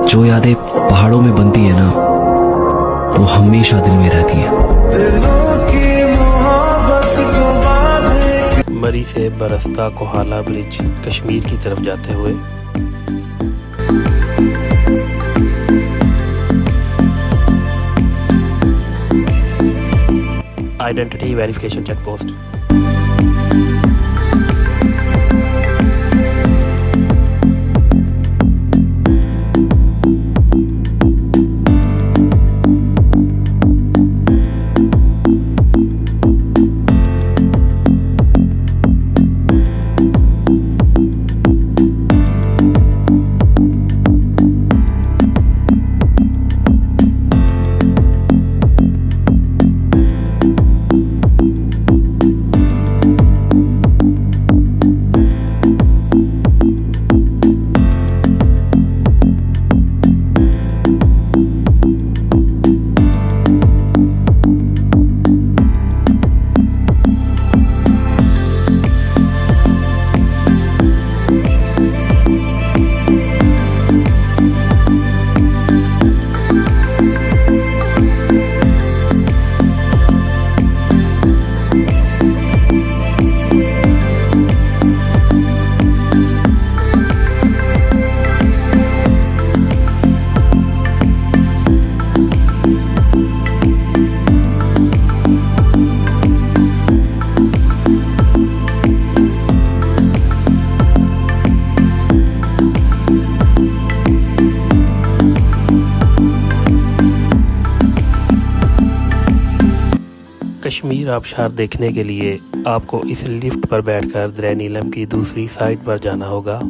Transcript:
जो यादें पहाड़ों में बनती है ना, वो हमेशा दिल में रहती हैं। मरी से बरसता कोहाला ब्रिज कश्मीर की तरफ जाते हुए identity verification check post. Kashmir आबशार देखने के लिए आपको इस लिफ्ट पर बैठकर नीलम की दूसरी साइड पर जाना होगा।